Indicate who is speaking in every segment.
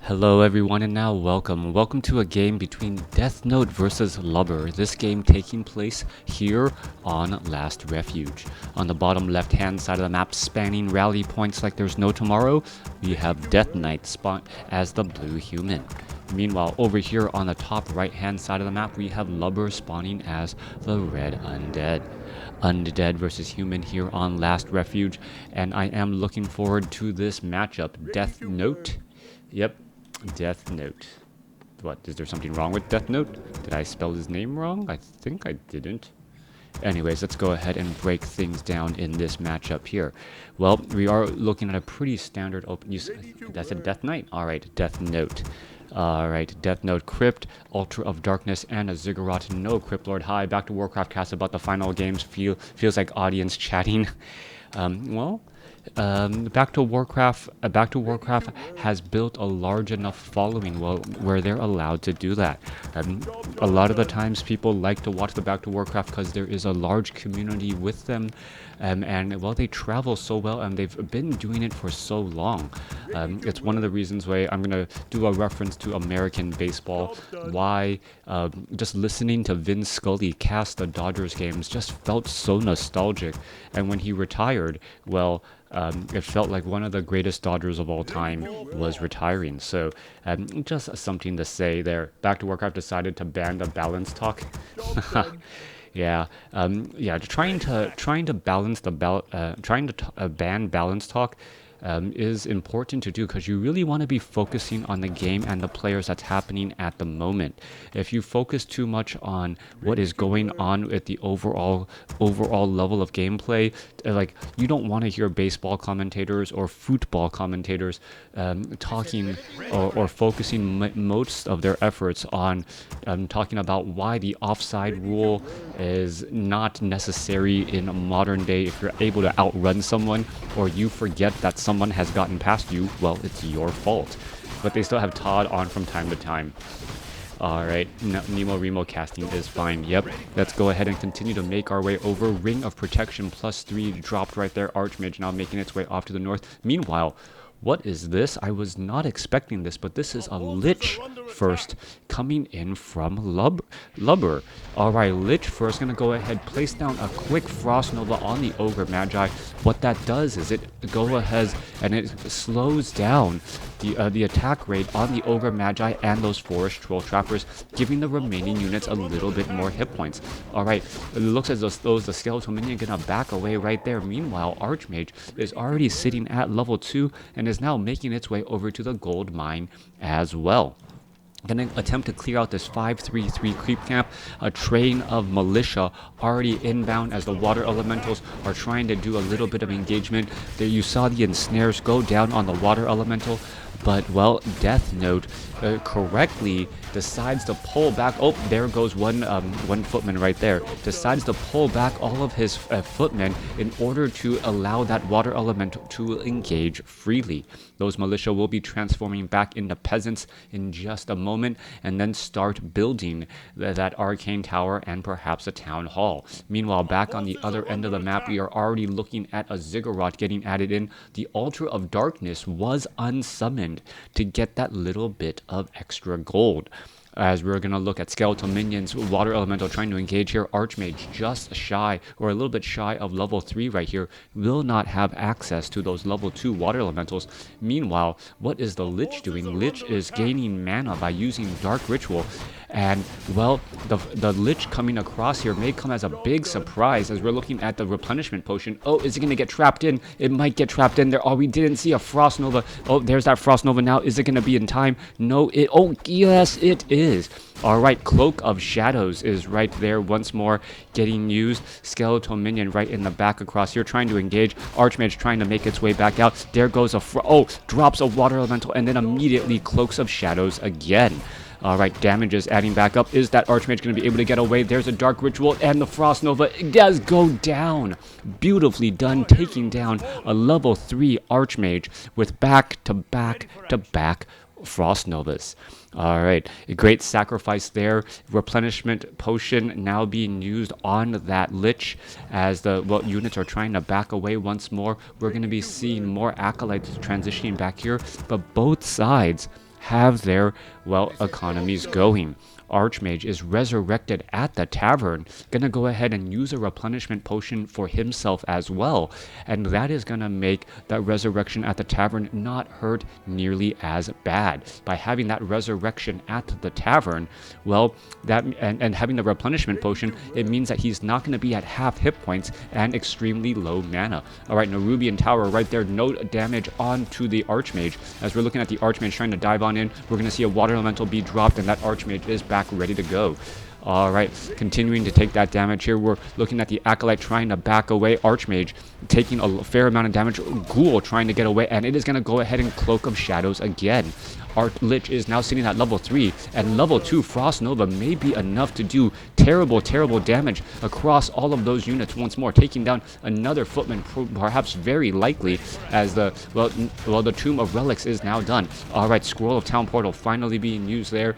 Speaker 1: Hello everyone and now welcome to a game between Deathnote versus Lubber. This game taking place here on Last Refuge. On the bottom left hand side of the map, spanning rally points like there's no tomorrow, we have Deathnote spawn as the blue human. Meanwhile, over here on the top right hand side of the map, we have Lubber spawning as the red undead. Undead versus human here on Last Refuge, and I am looking forward to this matchup. Deathnote. Yep. Deathnote. What? Is there something wrong with Deathnote? Did I spell his name wrong? I think I didn't. Anyways, let's go ahead and break things down in this matchup here. Well, we are looking at a pretty standard open. That's a Death Knight? Alright, Deathnote. Alright, Deathnote, Crypt, Altar of Darkness, and a Ziggurat. No Crypt Lord. Hi, back to WarCraft cast about the final games. Feels like audience chatting. Back to Warcraft has built a large enough following where they're allowed to do that. A lot of the times people like to watch the Back to Warcraft because there is a large community with them, and well, they travel so well and they've been doing it for so long. It's one of the reasons why I'm gonna do a reference to American baseball, why just listening to Vin Scully cast the Dodgers games just felt so nostalgic. And when he retired, well, it felt like one of the greatest Dodgers of all time was retiring. So just something to say there. Back to Warcraft decided to ban the balance talk. Yeah, trying to ban balance talk is important to do because you really want to be focusing on the game and the players that's happening at the moment. If you focus too much on what is going on at the overall level of gameplay, like you don't want to hear baseball commentators or football commentators talking or focusing most of their efforts on talking about why the offside rule is not necessary in a modern day. If you're able to outrun someone or you forget that someone has gotten past you, well, it's your fault. But they still have Todd on from time to time. Alright, Nemo Remo casting is fine. Yep, let's go ahead and continue to make our way over. Ring of Protection +3 dropped right there. Archmage now making its way off to the north. Meanwhile, what is this? I was not expecting this, but this is a Lich first coming in from Lubber. Alright, Lich first. Gonna go ahead, place down a quick Frost Nova on the Ogre Magi. What that does is it go ahead and it slows down the attack rate on the Ogre Magi and those Forest Troll Trappers, giving the remaining units a little bit more hit points. Alright, it looks as though the Skeletal Minion gonna back away right there. Meanwhile, Archmage is already sitting at level 2 and is now making its way over to the gold mine as well. Gonna attempt to clear out this 533 creep camp. A train of militia already inbound as the water elementals are trying to do a little bit of engagement. There you saw the ensnares go down on the water elemental, but well, Deathnote correctly decides to pull back. Oh, there goes one footman right there. Decides to pull back all of his footmen in order to allow that water elemental to engage freely. Those militia will be transforming back into peasants in just a moment and then start building that arcane tower and perhaps a town hall. Meanwhile, back on the other end of the map, we are already looking at a Ziggurat getting added in. The Altar of Darkness was unsummoned to get that little bit of extra gold. As we're going to look at Skeletal Minions, Water Elemental trying to engage here. Archmage just shy, or a little bit shy of level 3 right here, will not have access to those level 2 Water Elementals. Meanwhile, what is the Lich doing? Lich is gaining mana by using Dark Ritual. And, well, the Lich coming across here may come as a big surprise as we're looking at the replenishment potion. Oh, is it going to get trapped in? It might get trapped in there. Oh, we didn't see a Frost Nova. Oh, there's that Frost Nova now. Is it going to be in time? No, oh, yes, it is. Alright, Cloak of Shadows is right there once more getting used. Skeletal Minion right in the back across here trying to engage. Archmage trying to make its way back out. There goes drops a Water Elemental and then immediately Cloaks of Shadows again. Alright, damage is adding back up. Is that Archmage going to be able to get away? There's a Dark Ritual and the Frost Nova does go down. Beautifully done, taking down a level 3 Archmage with back-to-back Frost Novas. Alright, a great sacrifice there. Replenishment potion now being used on that Lich as the units are trying to back away once more. We're going to be seeing more Acolytes transitioning back here, but both sides have their, well, economies going. Archmage is resurrected at the tavern, gonna go ahead and use a replenishment potion for himself as well, and that is gonna make that resurrection at the tavern not hurt nearly as bad. By having that resurrection at the tavern, well, that and having the replenishment potion, it means that he's not gonna be at half hit points and extremely low mana. All right, Nerubian Tower right there, no damage onto the Archmage. As we're looking at the Archmage trying to dive on in, we're gonna see a Water Elemental be dropped, and that Archmage is back ready to go. All right, continuing to take that damage here. We're looking at the Acolyte trying to back away. Archmage taking a fair amount of damage. Ghoul trying to get away, and it is going to go ahead and Cloak of Shadows again. Our Lich is now sitting at level 3, and level 2 Frost Nova may be enough to do terrible, terrible damage across all of those units once more, taking down another Footman, perhaps very likely, as the, well, the Tomb of Relics is now done. All right, Scroll of Town Portal finally being used there.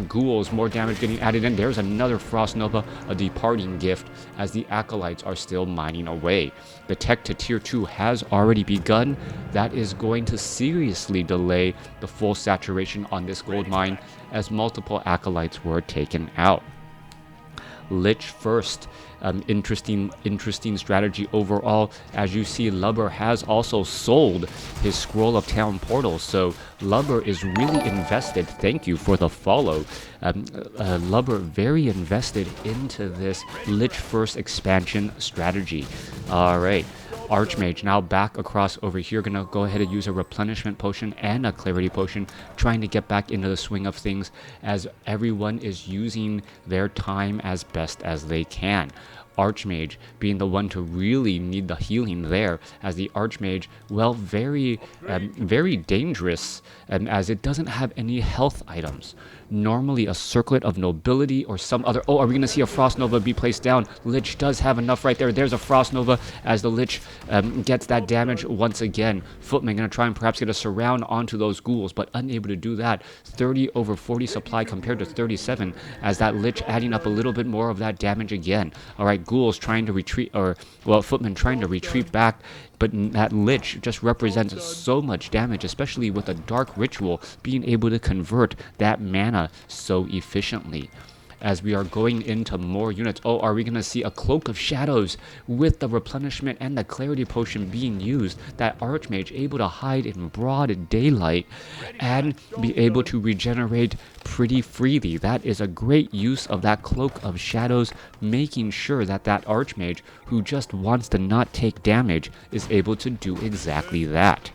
Speaker 1: Ghouls, more damage getting added in. There's another Frost Nova, a departing gift, as the Acolytes are still mining away. The tech to tier 2 has already begun. That is going to seriously delay the full saturation on this gold mine, as multiple Acolytes were taken out. Lich first. Interesting strategy overall. As you see, Lubber has also sold his Scroll of Town Portal, so Lubber is really invested. Thank you for the follow. Lubber very invested into this Lich first expansion strategy. All right. Archmage now back across over here, gonna go ahead and use a replenishment potion and a clarity potion, trying to get back into the swing of things, as everyone is using their time as best as they can. Archmage being the one to really need the healing there, as the Archmage, well, very dangerous, as it doesn't have any health items. Normally a Circlet of Nobility or some other... Oh, are we going to see a Frost Nova be placed down? Lich does have enough right there. There's a Frost Nova as the Lich gets that damage once again. Footman going to try and perhaps get a surround onto those ghouls, but unable to do that. 30 over 40 supply compared to 37, as that Lich adding up a little bit more of that damage again. All right, ghouls trying to retreat, or, well, Footman trying to retreat back, but that Lich just represents so much damage, especially with a Dark Ritual being able to convert that mana so efficiently. As we are going into more units, oh, are we going to see a Cloak of Shadows with the replenishment and the clarity potion being used? That Archmage able to hide in broad daylight and be able to regenerate pretty freely. That is a great use of that Cloak of Shadows, making sure that that Archmage, who just wants to not take damage, is able to do exactly that.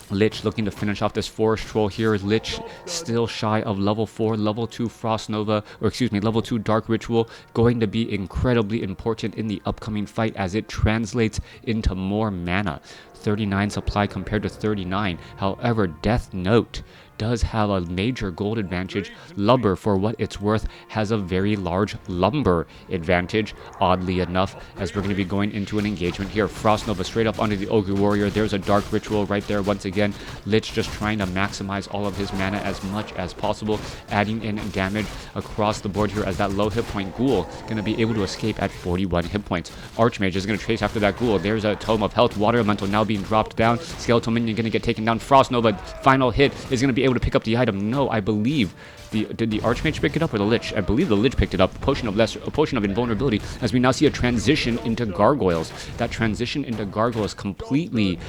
Speaker 1: Lich looking to finish off this Forest Troll here. Lich still shy of level 4, level 2 Frost Nova, or excuse me, level 2 Dark Ritual, going to be incredibly important in the upcoming fight, as it translates into more mana. 39 supply compared to 39. However, Deathnote does have a major gold advantage. Lubber, for what it's worth, has a very large lumber advantage, oddly enough, as we're going to be going into an engagement here. Frost Nova straight up onto the Ogre Warrior. There's a Dark Ritual right there once again. Lich just trying to maximize all of his mana as much as possible, adding in damage across the board here, as that low hit point Ghoul going to be able to escape at 41 hit points. Archmage is going to chase after that Ghoul. There's a Tome of Health. Water Elemental now being dropped down. Skeletal Minion going to get taken down. Frost Nova, final hit, is going to be able to pick up the item. No, I believe did the Archmage pick it up, or the Lich? I believe the Lich picked it up. Potion of Invulnerability, as we now see a transition into Gargoyles. That transition into Gargoyles completely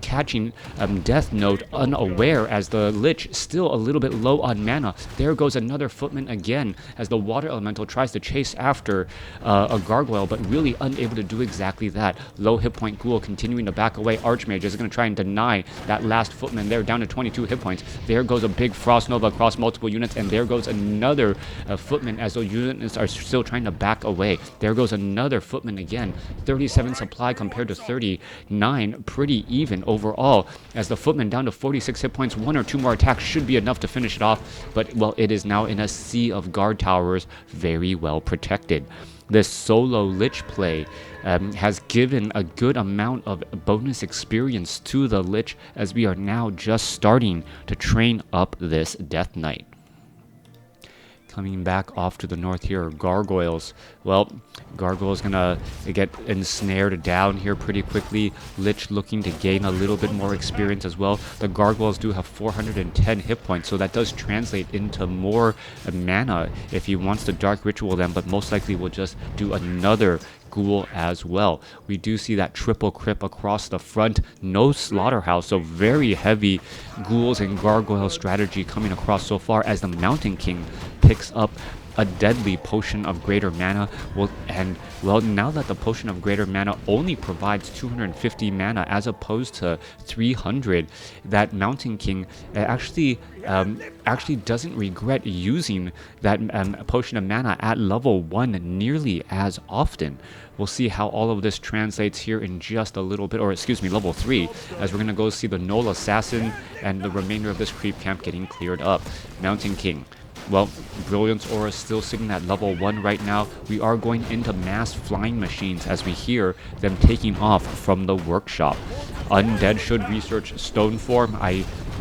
Speaker 1: catching Deathnote unaware, as the Lich still a little bit low on mana. There goes another Footman again, as the Water Elemental tries to chase after a Gargoyle, but really unable to do exactly that. Low hit point Ghoul continuing to back away. Archmage is going to try and deny that last Footman there, down to 22 hit points. There goes a big Frost Nova across multiple units, and there goes another Footman, as those units are still trying to back away. There goes another Footman again. 37 supply compared to 39. Pretty even overall, as the Footman down to 46 hit points. One or two more attacks should be enough to finish it off, but, well, it is now in a sea of guard towers, very well protected. This solo Lich play has given a good amount of bonus experience to the Lich, as we are now just starting to train up this Death Knight. Coming back off to the north here are gargoyles. Well, gargoyle's gonna get ensnared down here pretty quickly. Lich looking to gain a little bit more experience as well. The gargoyles do have 410 hit points, so that does translate into more mana if he wants to dark ritual them, but most likely will just do another ghoul as well. We do see that triple crip across the front. No slaughterhouse, so very heavy ghouls and gargoyle strategy coming across so far as the Mountain King picks up a deadly potion of greater mana. Well, now that the potion of greater mana only provides 250 mana as opposed to 300, that Mountain King actually doesn't regret using that potion of mana at level 1 nearly as often. We'll see how all of this translates here in just a little bit, or excuse me, level 3, as we're going to go see the Null Assassin and the remainder of this creep camp getting cleared up. Mountain King. Well, Brilliance Aura is still sitting at level 1 right now. We are going into mass flying machines as we hear them taking off from the workshop. Undead should research stone form.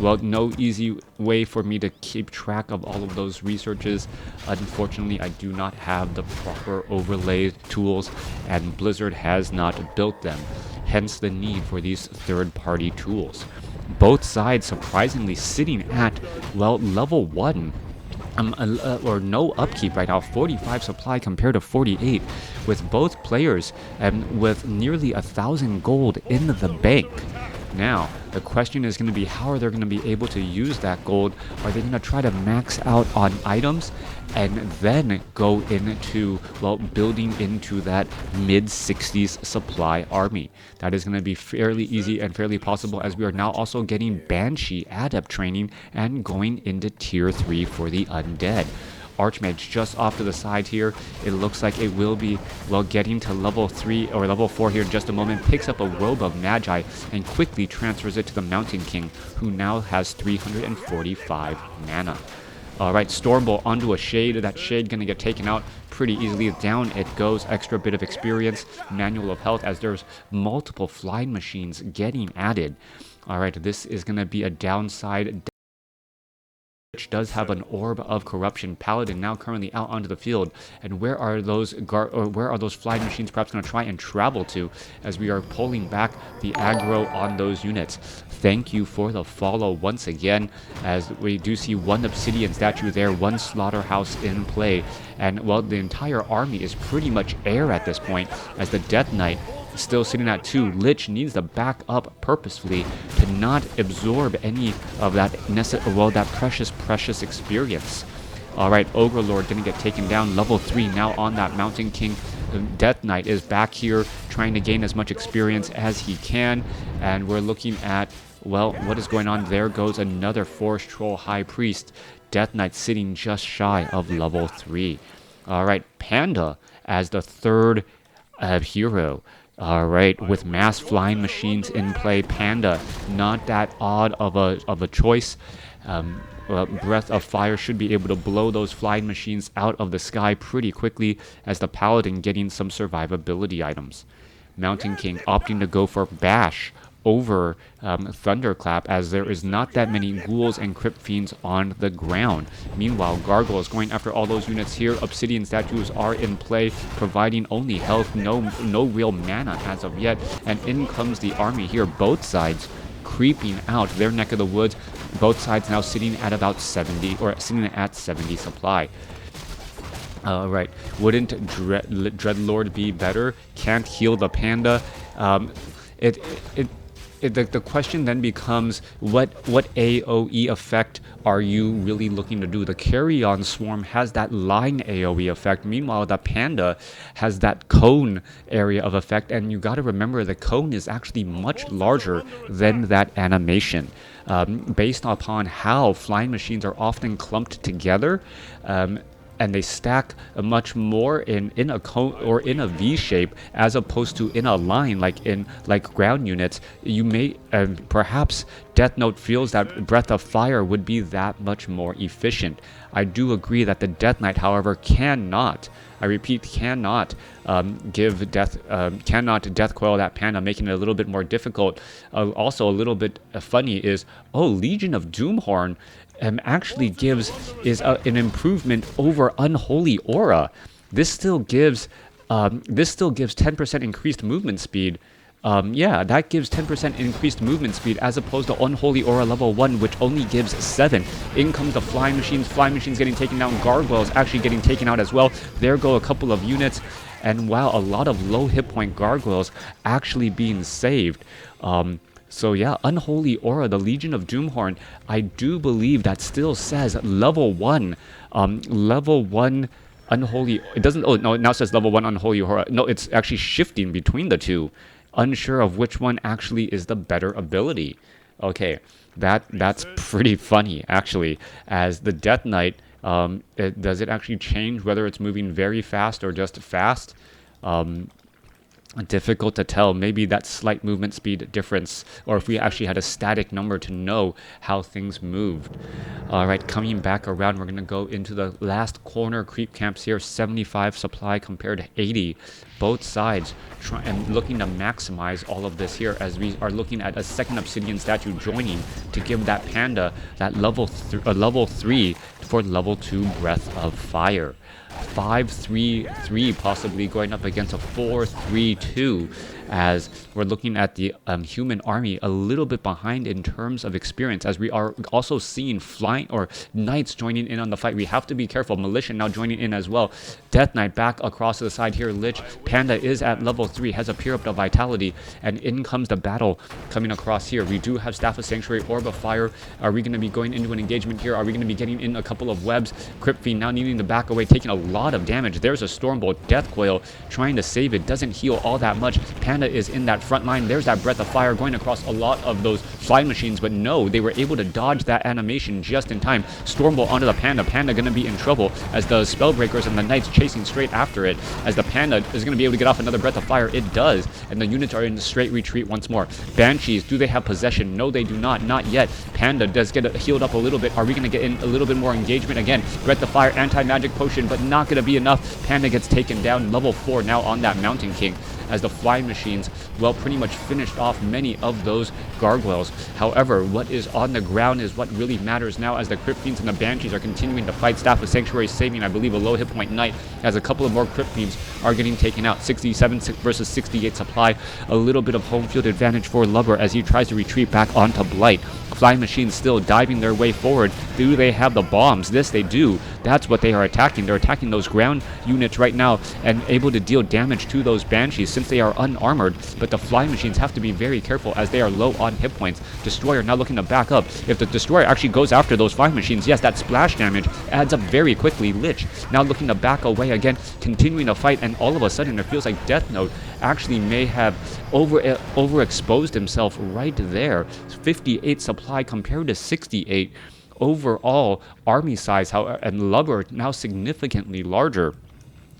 Speaker 1: No easy way for me to keep track of all of those researches. Unfortunately, I do not have the proper overlay tools, and Blizzard has not built them. Hence the need for these third-party tools. Both sides surprisingly sitting at, well, level 1. Or no upkeep right now, 45 supply compared to 48, with both players with nearly 1,000 gold in the bank. Now, the question is going to be, how are they going to be able to use that gold? Are they going to try to max out on items and then go into, well, building into that mid-60s supply army? That is going to be fairly easy and fairly possible, as we are now also getting Banshee Adept training and going into Tier 3 for the Undead. Archmage just off to the side here. It looks like it will be, well, getting to level 3 or level 4 here in just a moment. Picks up a Robe of Magi and quickly transfers it to the Mountain King, who now has 345 mana. Alright, Stormbolt onto a Shade. That Shade gonna get taken out pretty easily. Down it goes. Extra bit of experience. Manual of Health, as there's multiple flying machines getting added. Alright, this is gonna be a downside. Which does have an Orb of Corruption. Paladin now currently out onto the field, and where are those flying machines perhaps going to try and travel to, as we are pulling back the aggro on those units. Thank you for the follow once again, as we do see one Obsidian statue there, one Slaughterhouse in play, and well, the entire army is pretty much air at this point, as the Death Knight still sitting at 2. Lich needs to back up purposefully to not absorb any of that precious experience. Alright, Ogre Lord didn't get taken down. Level 3 now on that Mountain King. Death Knight is back here trying to gain as much experience as he can, and we're looking at, well, what is going on? There goes another Forest Troll High Priest. Death Knight sitting just shy of level 3. Alright, Panda as the third hero. Alright, with mass flying machines in play, Panda, not that odd of a choice. Breath of Fire should be able to blow those flying machines out of the sky pretty quickly, as the Paladin getting some survivability items. Mountain King opting to go for Bash over Thunderclap, as there is not that many ghouls and crypt fiends on the ground. Meanwhile, Gargoyles going after all those units here. Obsidian statues are in play, providing only health, no real mana as of yet. And in comes the army here, both sides creeping out their neck of the woods. Both sides now sitting at about 70, or sitting at 70 supply. Right, wouldn't Dreadlord be better? Can't heal the Panda. The question then becomes, what AoE effect are you really looking to do? The Carrion Swarm has that line AoE effect. Meanwhile, the Panda has that cone area of effect. And you got to remember, the cone is actually much larger than that animation. Based upon how flying machines are often clumped together, and they stack much more in a cone or in a V shape, as opposed to in a line like ground units. You may perhaps Deathnote feels that Breath of Fire would be that much more efficient. I do agree that the Death Knight, however, cannot, I repeat, cannot death coil that Panda, making it a little bit more difficult. Also, a little bit funny is, Legion of Doomhorn actually is an improvement over Unholy Aura. This still gives 10% increased movement speed. Yeah, that gives 10% increased movement speed as opposed to Unholy Aura level 1, which only gives 7. In comes the Flying Machines getting taken down, Gargoyles actually getting taken out as well. There go a couple of units, and wow, a lot of low hit point Gargoyles actually being saved. So yeah, Unholy Aura, the Legion of Doomhorn, I do believe that still says level 1. Level 1 Unholy, it doesn't, oh no, it now says level 1 Unholy Aura. No, it's actually shifting between the two. Unsure of which one actually is the better ability. Okay, that's pretty funny actually, as the Death Knight, does it actually change whether it's moving very fast or just fast? Difficult to tell. Maybe that slight movement speed difference, or if we actually had a static number to know how things moved. All right, coming back around, we're going to go into the last corner creep camps here. 75 supply compared to 80. Both sides and looking to maximize all of this here, as we are looking at a second obsidian statue joining to give that panda that level 3 for level 2 breath of fire. 5-3-3 possibly going up against a 4-3-2, as we're looking at the human army a little bit behind in terms of experience, as we are also seeing flying or knights joining in on the fight. We have to be careful. Militia now joining in as well. Death Knight back across to the side here. Lich Panda is at level 3, has a Peer Up to Vitality, and in comes the battle coming across here. We do have Staff of Sanctuary, Orb of Fire. Are we going to be going into an engagement here? Are we going to be getting in a couple of webs? Crypt Fiend now needing to back away, taking a lot of damage. There's a Stormbolt. Death Coil trying to save it. Doesn't heal all that much. Panda is in that front line. There's that Breath of Fire going across a lot of those Flying Machines, but no, they were able to dodge that animation just in time. Stormbolt onto the Panda. Panda going to be in trouble as the Spellbreakers and the Knights chasing straight after it, as the Panda is going to be able to get off another Breath of Fire. It does, and the units are in straight retreat once more. Banshees, do they have possession? No, they do not. Not yet. Panda does get healed up a little bit. Are we going to get in a little bit more engagement again? Breath of Fire, anti-magic potion, but not going to be enough. Panda gets taken down. Level 4 now on that Mountain King, as the Flying Machines, well, pretty much finished off many of those Gargoyles. However, what is on the ground is what really matters now, as the Crypt Fiends and the Banshees are continuing to fight. Staff of Sanctuary saving, I believe, a low hit point Knight, as a couple of more Crypt Fiends are getting taken out. 67 versus 68 supply. A little bit of home field advantage for Lubber as he tries to retreat back onto Blight. Flying Machines still diving their way forward. Do they have the bombs? This they do. That's what they are attacking. They're attacking those ground units right now and able to deal damage to those Banshees since they are unarmored. But the Flying Machines have to be very careful as they are low on hit points. Destroyer now looking to back up. If the Destroyer actually goes after those Flying Machines, yes, that splash damage adds up very quickly. Lich now looking to back away again, continuing to fight, and all of a sudden it feels like Deathnote actually may have overexposed himself right there. 58 supply compared to 68. Overall army size, however, and Lubber now significantly larger.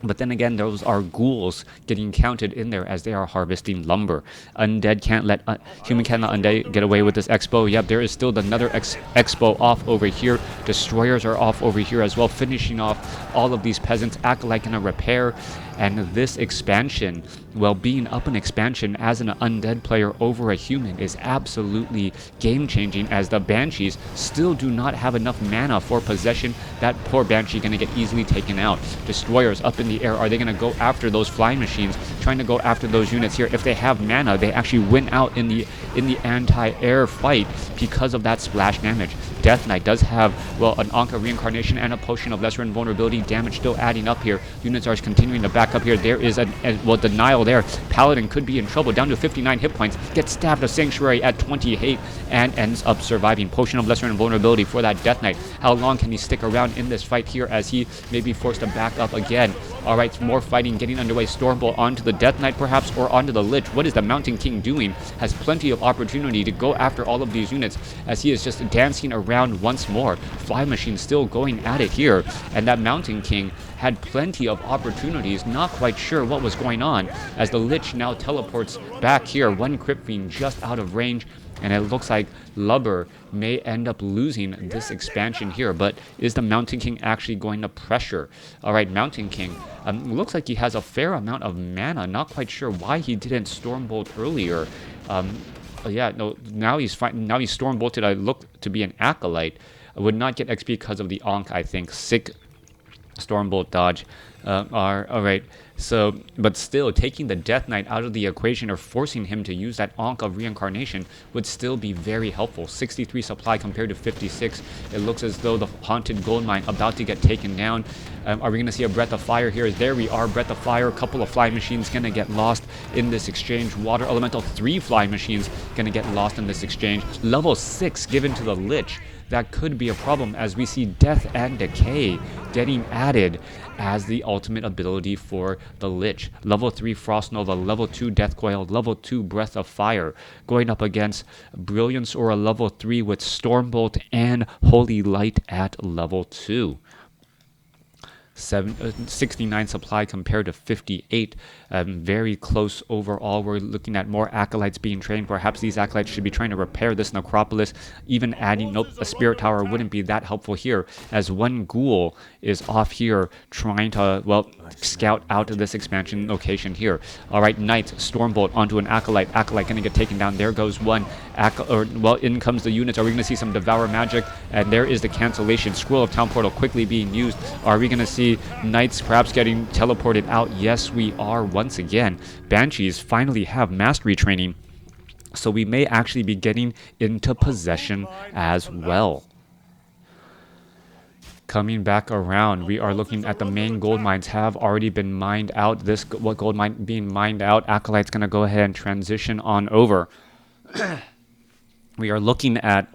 Speaker 1: But then again, those are ghouls getting counted in there as they are harvesting lumber. Undead can't let human can't let Undead get away with this expo. Yep, there is still another expo off over here. Destroyers are off over here as well, finishing off all of these peasants. Acolyte gonna repair. And this expansion, well, being up an expansion as an Undead player over a human is absolutely game-changing, as the Banshees still do not have enough mana for possession. That poor Banshee going to get easily taken out. Destroyers up in the air. Are they going to go after those Flying Machines, trying to go after those units here? If they have mana, they actually win out in the anti-air fight because of that splash damage. Death Knight does have, well, an Anka Reincarnation and a Potion of Lesser Invulnerability. Damage still adding up here. Units are continuing to back up here. There is a denial there. Paladin could be in trouble, down to 59 hit points. Gets stabbed of Sanctuary at 28 and ends up surviving. Potion of Lesser Invulnerability for that Death Knight. How long can he stick around in this fight here, as he may be forced to back up again? Alright, more fighting getting underway. Stormbolt onto the Death Knight perhaps, or onto the Lich. What is the Mountain King doing? Has plenty of opportunity to go after all of these units, as he is just dancing around once more. Fly Machine still going at it here, and that Mountain King had plenty of opportunities, not quite sure what was going on, as the Lich now teleports back here. One Crypt Fiend just out of range, and it looks like Lubber may end up losing this expansion here. But is the Mountain King actually going to pressure? Alright, Mountain King looks like he has a fair amount of mana. Not quite sure why he didn't Stormbolt earlier. Yeah, no, now he's Stormbolted. I look to be an Acolyte. would not get XP because of the Ankh, I think. Sick Stormbolt dodge. Alright, so, but still, taking the Death Knight out of the equation or forcing him to use that Ankh of Reincarnation would still be very helpful. 63 supply compared to 56. It looks as though the Haunted Gold Mine about to get taken down. Are we going to see a Breath of Fire here? There we are, Breath of Fire. A couple of fly machines going to get lost in this exchange. Water Elemental, 3 fly machines going to get lost in this exchange. Level 6 given to the Lich. That could be a problem as we see Death and Decay getting added as the ultimate ability for the Lich. Level 3 Frost Nova, level 2 Death Coil, level 2 Breath of Fire. Going up against Brilliance Aura level 3 with Stormbolt and Holy Light at level 2. 69 supply compared to 58. Very close overall. We're looking at more acolytes being trained. Perhaps these acolytes should be trying to repair this necropolis. Even adding, nope, a spirit tower wouldn't be that helpful here, as one ghoul is off here trying to, well, scout out of this expansion location here. All right, Knight, Stormbolt onto an acolyte. Acolyte gonna get taken down. There goes one. Well, in comes the units. Are we gonna see some Devour Magic? And there is the cancellation. Scroll of Town Portal quickly being used. Are we gonna see Knights perhaps getting teleported out? Yes, we are once again. Banshees finally have mastery training, so we may actually be getting into possession as well. Coming back around, we are looking at the main gold mines have already been mined out. This what gold mine being mined out, Acolyte's gonna go ahead and transition on over. We are looking at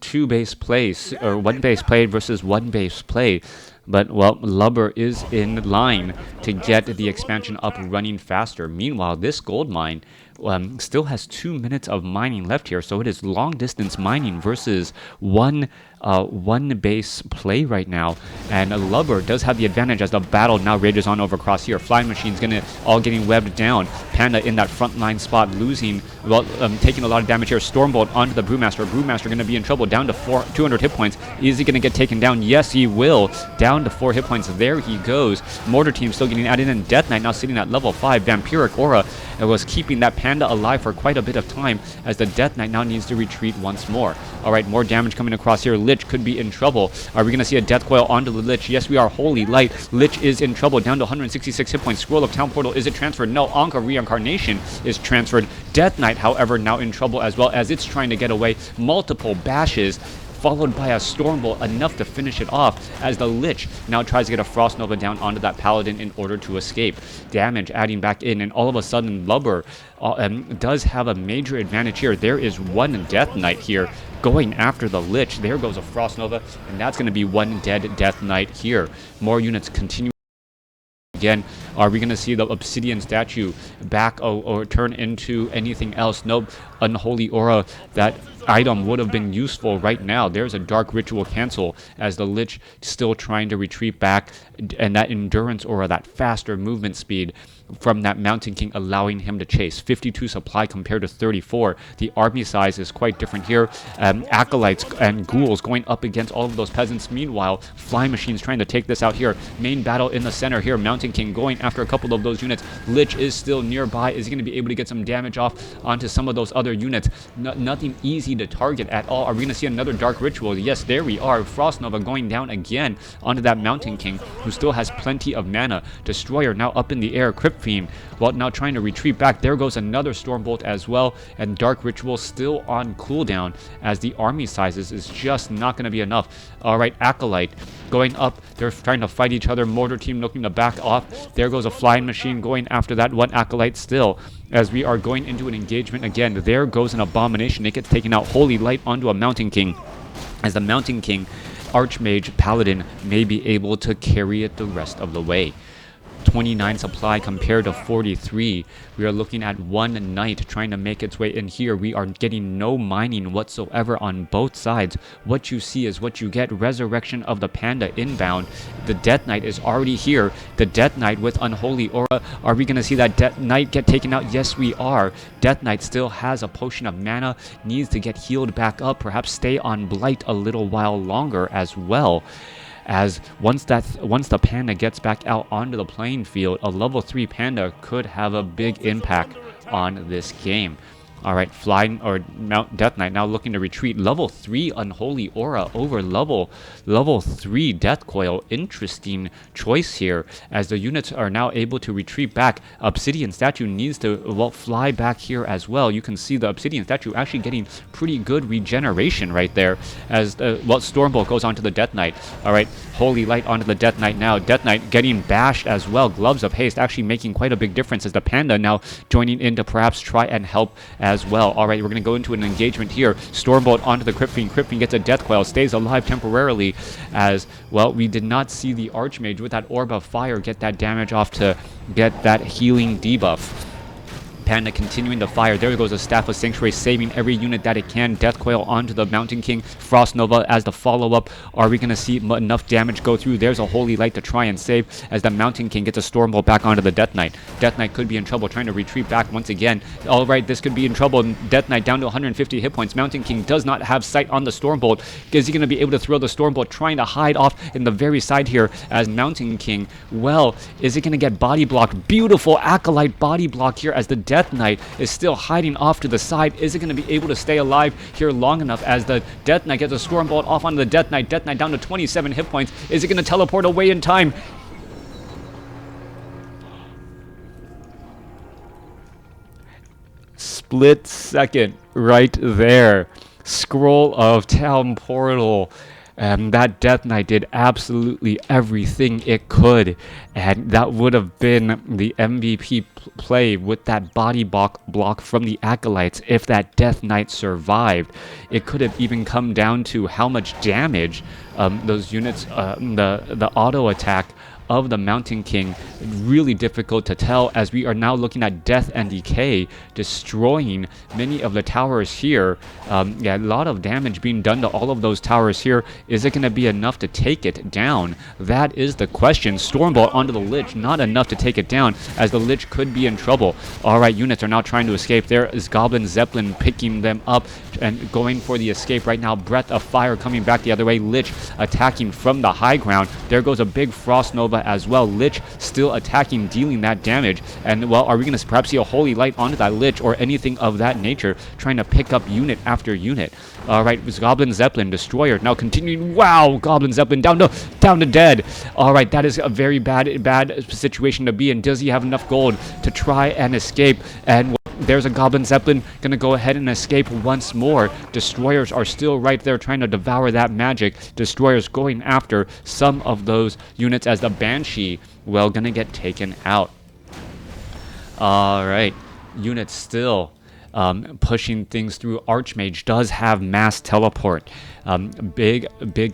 Speaker 1: 2 base plays, or 1 base play versus 1 base play. But, well, Lubber is in line to get the expansion up running faster. Meanwhile, this gold mine still has 2 minutes of mining left here. So it is long distance mining versus one base play right now. And Lubber does have the advantage as the battle now rages on over across here. Flying Machine's all getting webbed down. Panda in that front line spot losing, well, taking a lot of damage here. Stormbolt onto the Brewmaster. Brewmaster going to be in trouble, down to 200 hit points. Is he going to get taken down? Yes, he will. Down to 4 hit points. There he goes. Mortar Team still getting added in. Death Knight now sitting at level 5. Vampiric Aura was keeping that Panda alive for quite a bit of time as the Death Knight now needs to retreat once more. Alright, more damage coming across here. Lich could be in trouble. Are we going to see a Death Coil onto the Lich? Yes, we are. Holy Light. Lich is in trouble, down to 166 hit points. Scroll of Town Portal, is it transferred? No. Ankh of Reincarnation is transferred. Death Knight, however, now in trouble as well as it's trying to get away. Multiple bashes, followed by a Stormbolt, enough to finish it off as the Lich now tries to get a Frost Nova down onto that Paladin in order to escape. Damage adding back in, and all of a sudden Lubber does have a major advantage here. There is one Death Knight here going after the Lich. There goes a Frost Nova, and that's going to be one dead Death Knight here. More units continue. Again, are we going to see the Obsidian statue back or turn into anything else? Nope. Unholy Aura, that item would have been useful right now. There's a Dark Ritual cancel as the Lich still trying to retreat back, and that Endurance Aura, that faster movement speed from that Mountain King, allowing him to chase. 52 supply compared to 34. The army size is quite different here. Acolytes and ghouls going up against all of those peasants. Meanwhile, Flying Machines trying to take this out here. Main battle in the center here. Mountain King going after a couple of those units. Lich is still nearby. Is he going to be able to get some damage off onto some of those other units? Nothing easy to target at all. Are we going to see another Dark Ritual? Yes, there we are. Frost Nova going down again onto that Mountain King, who still has plenty of mana. Destroyer now up in the air. Crypt Fiend, well, now trying to retreat back. There goes another Stormbolt as well, and Dark Ritual still on cooldown as the army sizes is just not going to be enough. Alright, Acolyte going up. They're trying to fight each other. Mortar Team looking to back off. There goes a Flying Machine going after that one Acolyte still, as we are going into an engagement again. There goes an Abomination. It gets taken out. Holy Light onto a Mountain King, as the Mountain King Archmage Paladin may be able to carry it the rest of the way. 29 supply compared to 43. We are looking at one Knight trying to make its way in here. We are getting no mining whatsoever on both sides. What you see is what you get. Resurrection of the Panda inbound. The Death Knight is already here. The Death Knight with Unholy Aura. Are we going to see that Death Knight get taken out? Yes, we are. Death Knight still has a potion of mana. Needs to get healed back up. Perhaps stay on Blight a little while longer as well, as once the Panda gets back out onto the playing field, a level 3 Panda could have a big impact on this game. All right, flying or Mount Death Knight now looking to retreat. Level 3 Unholy Aura over level 3 Death Coil. Interesting choice here, as the units are now able to retreat back. Obsidian Statue needs to fly back here as well. You can see the Obsidian Statue actually getting pretty good regeneration right there, as Stormbolt goes onto the Death Knight. All right, Holy Light onto the Death Knight now. Death Knight getting bashed as well. Gloves of Haste actually making quite a big difference, as the Panda now joining in to perhaps try and help as well. All right, we're going to go into an engagement here. Stormbolt onto the Crypt Fiend. Crypt Fiend gets a Death Coil, stays alive temporarily, as well we did not see the Archmage with that Orb of Fire get that damage off to get that healing debuff. Panda continuing to fire. There goes a Staff of Sanctuary, saving every unit that it can. Death Coil onto the Mountain King. Frost Nova as the follow-up. Are we going to see enough damage go through? There's a Holy Light to try and save, as the Mountain King gets a Stormbolt back onto the Death Knight. Death Knight could be in trouble, trying to retreat back once again. All right, this could be in trouble. Death Knight down to 150 hit points. Mountain King does not have sight on the Stormbolt. Is he going to be able to throw the Stormbolt, trying to hide off in the very side here, as Mountain King, well, is it going to get body blocked? Beautiful Acolyte body block here, as the Death Knight is still hiding off to the side. Is it going to be able to stay alive here long enough, as the Death Knight gets a Stormbolt off onto the Death Knight. Death Knight down to 27 hit points. Is it going to teleport away in time? Split second right there. Scroll of Town Portal. That Death Knight did absolutely everything it could, and that would have been the MVP play with that body block from the Acolytes if that Death Knight survived. It could have even come down to how much damage those units, the auto attack of the Mountain King, really difficult to tell, as we are now looking at Death and Decay destroying many of the towers here. Yeah, a lot of damage being done to all of those towers here. Is it going to be enough to take it down? That is the question. Stormbolt onto the Lich, not enough to take it down, as the Lich could be in trouble. All right, units are now trying to escape. There is Goblin Zeppelin picking them up and going for the escape right now. Breath of Fire coming back the other way. Lich attacking from the high ground. There goes a big Frost Nova as well. Lich still attacking, dealing that damage. And, well, are we going to perhaps see a Holy Light onto that Lich or anything of that nature, trying to pick up unit after unit? All right, it was Goblin Zeppelin, Destroyer now continuing. Wow, Goblin Zeppelin down to dead. All right, that is a very bad situation to be in. Does he have enough gold to try and escape? And there's a Goblin Zeppelin going to go ahead and escape once more. Destroyers are still right there trying to devour that magic. Destroyers going after some of those units, as the Banshee, well, going to get taken out. All right, units still pushing things through. Archmage does have mass teleport. Big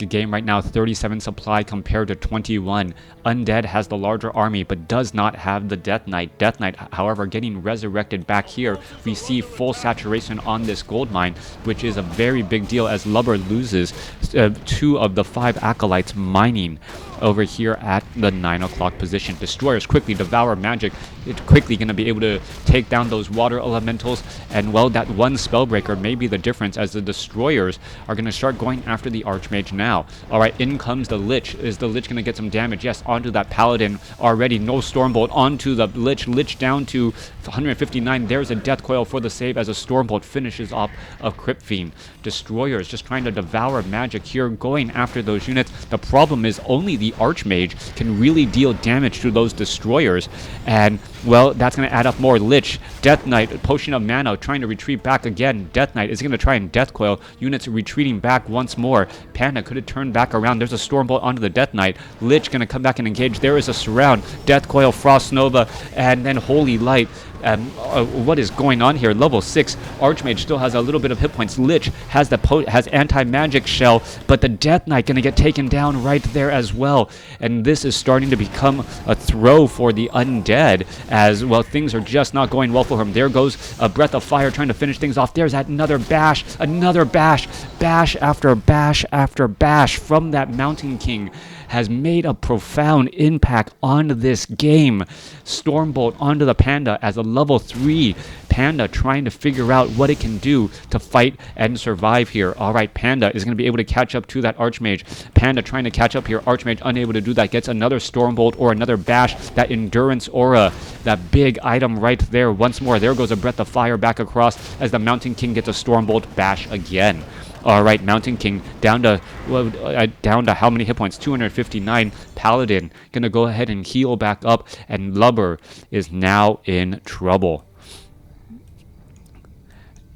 Speaker 1: game right now. 37 supply compared to 21. Undead has the larger army, but does not have the Death Knight. Death Knight, however, getting resurrected back here. We see full saturation on this gold mine, which is a very big deal, as Lubber loses 2 of the 5 acolytes mining over here at the 9 o'clock position. Destroyers quickly devour magic. It's quickly going to be able to take down those water elementals, and, well, that one spellbreaker may be the difference, as the Destroyers are going to start going after the Archmage now. All right, in comes the Lich. Is the Lich going to get some damage? Yes, onto that Paladin already. No Stormbolt onto the Lich. Lich down to 159. There's a Death Coil for the save, as a Stormbolt finishes off of Crypt Fiend. Destroyers just trying to devour magic here, going after those units. The problem is only the Archmage can really deal damage to those Destroyers, and, well, that's going to add up more. Lich, Death Knight, Potion of Mana, trying to retreat back again. Death Knight is going to try and Death Coil. Units retreating back once more. Panda could have turned back around. There's a Stormbolt onto the Death Knight. Lich going to come back and engage. There is a Surround. Death Coil, Frost Nova, and then Holy Light. What is going on here? Level 6 Archmage still has a little bit of hit points. Lich has has anti-magic shell, but the Death Knight gonna get taken down right there as well. And this is starting to become a throw for the Undead, as, well, things are just not going well for him. There goes a Breath of Fire trying to finish things off. There's another bash after bash after bash from that Mountain King, has made a profound impact on this game. Stormbolt onto the Panda as a level 3 Panda trying to figure out what it can do to fight and survive here. Alright, Panda is going to be able to catch up to that Archmage. Panda trying to catch up here. Archmage unable to do that. Gets another Stormbolt or another Bash. That Endurance Aura. That big item right there. Once more, there goes a Breath of Fire back across as the Mountain King gets a Stormbolt Bash again. Alright, Mountain King down to how many hit points? 259. Paladin gonna go ahead and heal back up, and Lubber is now in trouble.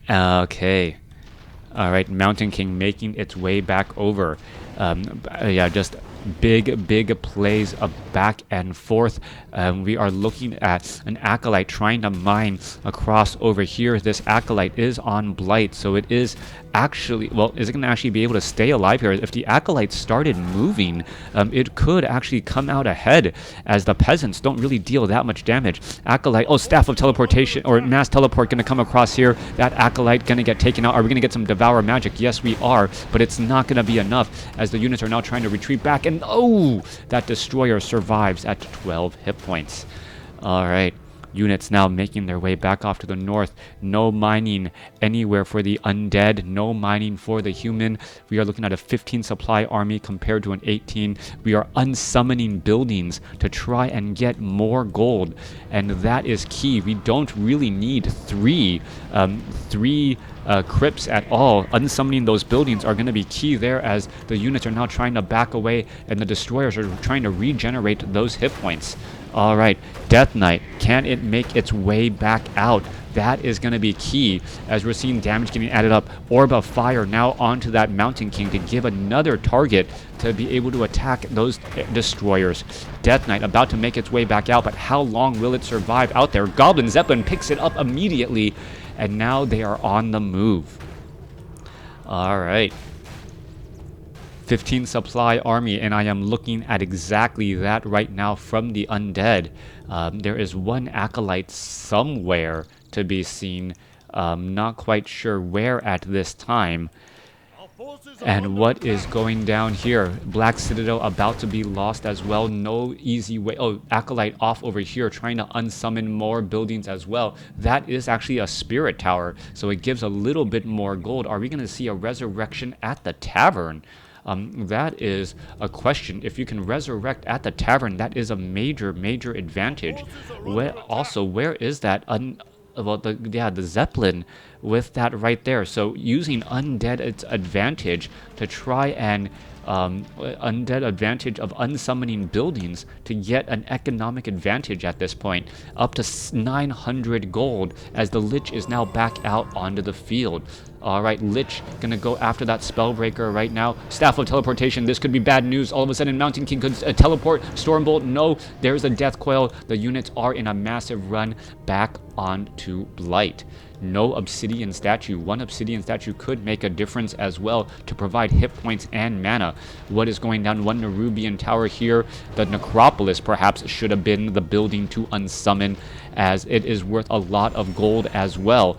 Speaker 1: Okay. Alright, Mountain King making its way back over. Yeah, just big plays of back and forth. We are looking at an Acolyte trying to mine across over here. This Acolyte is on Blight, so it is actually, well, is it going to actually be able to stay alive here? If the Acolyte started moving, it could actually come out ahead, as the Peasants don't really deal that much damage. Acolyte, oh, Staff of Teleportation, or Mass Teleport going to come across here. That Acolyte going to get taken out. Are we going to get some Devour Magic? Yes, we are, but it's not going to be enough, as the units are now trying to retreat back, and oh, that Destroyer survives at 12 hit points. Alright, units now making their way back off to the north. No mining anywhere for the Undead, no mining for the human. We are looking at a 15 supply army compared to an 18. We are unsummoning buildings to try and get more gold, and that is key. We don't really need three crypts at all. Unsummoning those buildings are going to be key there, as the units are now trying to back away and the destroyers are trying to regenerate those hit points. Alright, Death Knight, can it make its way back out? That is going to be key, as we're seeing damage getting added up. Orb of Fire now onto that Mountain King to give another target to be able to attack those destroyers. Death Knight about to make its way back out, but how long will it survive out there? Goblin Zeppelin picks it up immediately, and now they are on the move. Alright. 15 supply army, and I am looking at exactly that right now from the Undead. There is one Acolyte somewhere to be seen. Not quite sure where at this time. And what is going down here? Black Citadel about to be lost as well. No easy way. Oh, Acolyte off over here trying to unsummon more buildings as well. That is actually a Spirit Tower, so it gives a little bit more gold. Are we going to see a resurrection at the tavern? That is a question. If you can resurrect at the tavern, that is a major advantage. Where is that the Zeppelin with that right there? So using Undead its advantage to try and Undead advantage of unsummoning buildings to get an economic advantage at this point. Up to 900 gold, as the Lich is now back out onto the field. Alright, Lich gonna go after that Spellbreaker right now. Staff of Teleportation, this could be bad news. All of a sudden, Mountain King could teleport. Stormbolt, no. There's a Death Coil. The units are in a massive run back onto Blight. No Obsidian Statue. One Obsidian Statue could make a difference as well to provide hit points and mana. What is going down? One Nerubian Tower here. The Necropolis perhaps should have been the building to unsummon, as it is worth a lot of gold as well,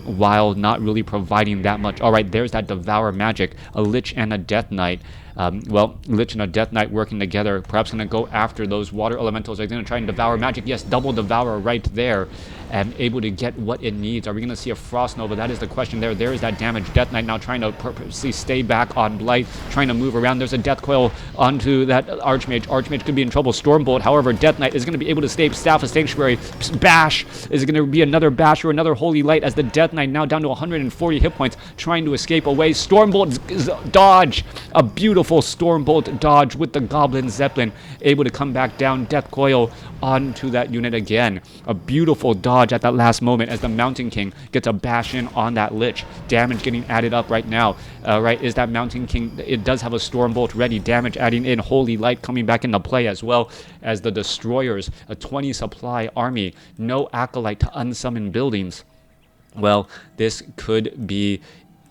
Speaker 1: while not really providing that much. Alright, there's that Devour Magic. A Lich and a Death Knight. Lich and a Death Knight working together. Perhaps going to go after those water elementals. They're going to try and Devour Magic. Yes, double Devour right there. And able to get what it needs. Are we going to see a Frost Nova? That is the question there. There is that damage. Death Knight now trying to purposely stay back on Blight. Trying to move around. There's a Death Coil onto that Archmage. Archmage could be in trouble. Stormbolt, however, Death Knight is going to be able to stay. Staff of Sanctuary. Bash. Is it going to be another Bash or another Holy Light, as the Death Knight now down to 140 hit points. Trying to escape away. Stormbolt dodge. A beautiful Stormbolt dodge with the Goblin Zeppelin. Able to come back down. Death Coil onto that unit again. A beautiful dodge at that last moment, as the Mountain King gets a bash in on that Lich. Damage getting added up right now. Right, is that Mountain King, it does have a Stormbolt ready. Damage adding in. Holy Light coming back into play, as well as the Destroyers. A 20 supply army. No Acolyte to unsummon buildings. Well, this could be...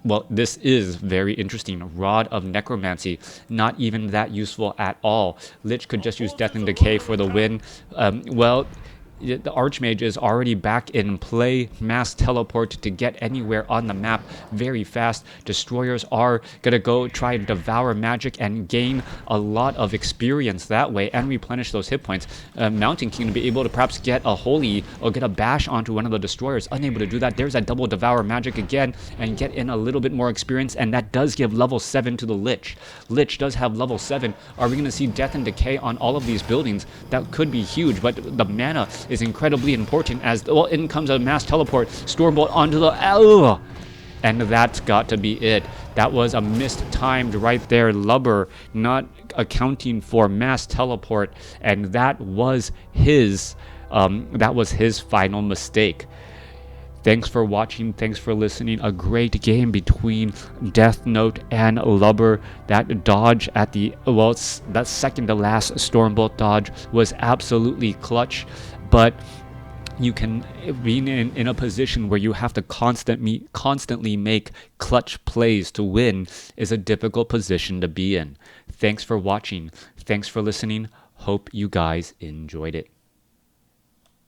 Speaker 1: Well, this is very interesting. Rod of Necromancy, not even that useful at all. Lich could just use Death and Decay for the win. the Archmage is already back in play. Mass teleport to get anywhere on the map very fast. Destroyers are gonna go try and devour magic and gain a lot of experience that way and replenish those hit points. Mountain King to be able to perhaps get a holy or get a bash onto one of the destroyers. Unable to do that. There's that double devour magic again and get in a little bit more experience, and that does give level 7 to the Lich. Lich does have level 7. Are we gonna see death and decay on all of these buildings? That could be huge, but the mana is incredibly important as, well, in comes a mass teleport, Stormbolt onto the, and that's got to be it. That was a missed timed right there. Lubber not accounting for mass teleport, and that was his final mistake. Thanks for watching. Thanks for listening. A great game between Deathnote and Lubber. That dodge at the, well, that second to last Stormbolt dodge was absolutely clutch, but you can be in a position where you have to constantly make clutch plays to win is a difficult position to be in. Thanks for watching. Thanks for listening. Hope you guys enjoyed it.